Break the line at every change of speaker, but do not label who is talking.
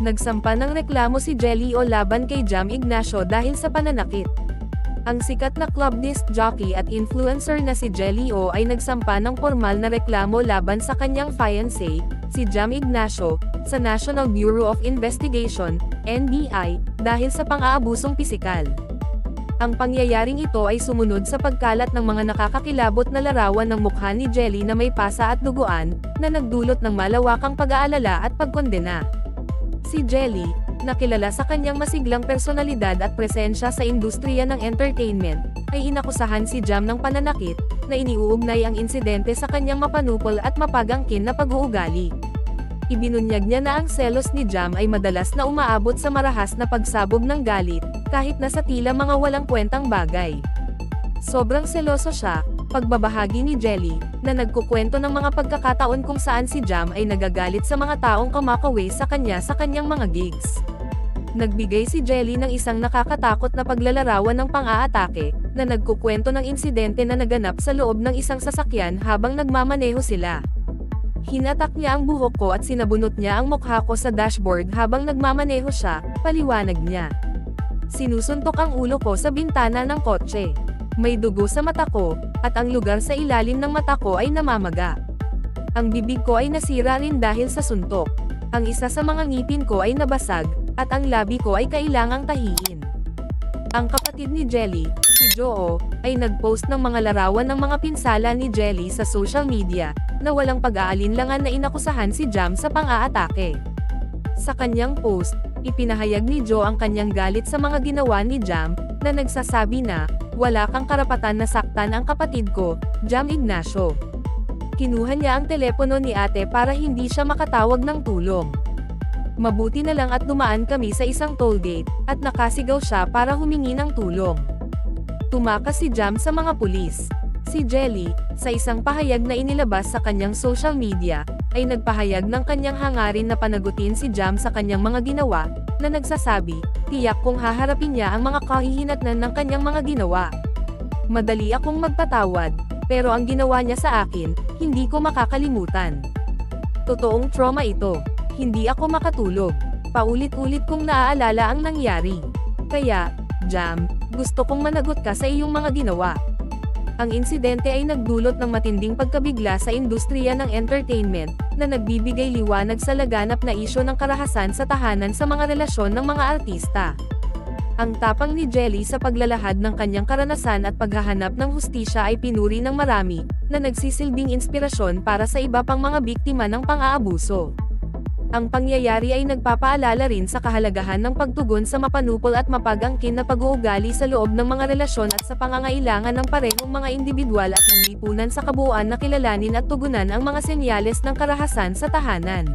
Nagsampa ng reklamo si Jelly O laban kay Jam Ignacio dahil sa pananakit. Ang sikat na club disc jockey at influencer na si Jelly O ay nagsampa ng formal na reklamo laban sa kanyang fiancé, si Jam Ignacio, sa National Bureau of Investigation, NBI, dahil sa pang-aabusong pisikal. Ang pangyayaring ito ay sumunod sa pagkalat ng mga nakakakilabot na larawan ng mukha ni Jelly na may pasa at duguan, na nagdulot ng malawakang pag-aalala at pagkondena. Si Jelly, na kilala sa kanyang masiglang personalidad at presensya sa industriya ng entertainment, ay inakusahan si Jam ng pananakit, na iniuugnay ang insidente sa kanyang mapanupol at mapagangkin na pag-uugali. Ibinunyag niya na ang selos ni Jam ay madalas na umaabot sa marahas na pagsabog ng galit, kahit na sa tila mga walang kwentang bagay. Sobrang seloso siya, pagbabahagi ni Jelly, na nagkukwento ng mga pagkakataon kung saan si Jam ay nagagalit sa mga taong kumakaway sa kanyang mga gigs. Nagbigay si Jelly ng isang nakakatakot na paglalarawan ng pang-aatake, na nagkukwento ng insidente na naganap sa loob ng isang sasakyan habang nagmamaneho sila. Hinatak niya ang buhok ko at sinabunot niya ang mukha ko sa dashboard habang nagmamaneho siya, paliwanag niya. Sinusuntok ang ulo ko sa bintana ng kotse. May dugo sa mata ko, at ang lugar sa ilalim ng mata ko ay namamaga. Ang bibig ko ay nasira rin dahil sa suntok. Ang isa sa mga ngipin ko ay nabasag, at ang labi ko ay kailangang tahiin. Ang kapatid ni Jelly, si Joo, ay nagpost ng mga larawan ng mga pinsala ni Jelly sa social media, na walang pag-aalinlangan na inakusahan si Jam sa pang-aatake. Sa kanyang post, ipinahayag ni Jo ang kanyang galit sa mga ginawa ni Jam, na nagsasabi na, "Wala kang karapatan na saktan ang kapatid ko, Jam Ignacio." Kinuha niya ang telepono ni ate para hindi siya makatawag ng tulong. Mabuti na lang at dumaan kami sa isang tollgate, at nakasigaw siya para humingi ng tulong. Tumakas si Jam sa mga pulis. Si Jelly, sa isang pahayag na inilabas sa kanyang social media, ay nagpahayag ng kanyang hangarin na panagutin si Jam sa kanyang mga ginawa, na nagsasabi, "Tiyak kong haharapin niya ang mga kahihinatnan ng kanyang mga ginawa. Madali akong magpatawad, pero ang ginawa niya sa akin, hindi ko makakalimutan. Totoong trauma ito. Hindi ako makatulog. Paulit-ulit kong naaalala ang nangyari. Kaya, Jam, gusto kong managot ka sa iyong mga ginawa." Ang insidente ay nagdulot ng matinding pagkabigla sa industriya ng entertainment, na nagbibigay liwanag sa laganap na isyu ng karahasan sa tahanan sa mga relasyon ng mga artista. Ang tapang ni Jelly sa paglalahad ng kanyang karanasan at paghahanap ng hustisya ay pinuri ng marami, na nagsisilbing inspirasyon para sa iba pang mga biktima ng pang-aabuso. Ang pangyayari ay nagpapaalala rin sa kahalagahan ng pagtugon sa mapanupol at mapag-angkin na pag-uugali sa loob ng mga relasyon at sa pangangailangan ng parehong mga individual at ng lipunan sa kabuuan na kilalanin at tugunan ang mga senyales ng karahasan sa tahanan.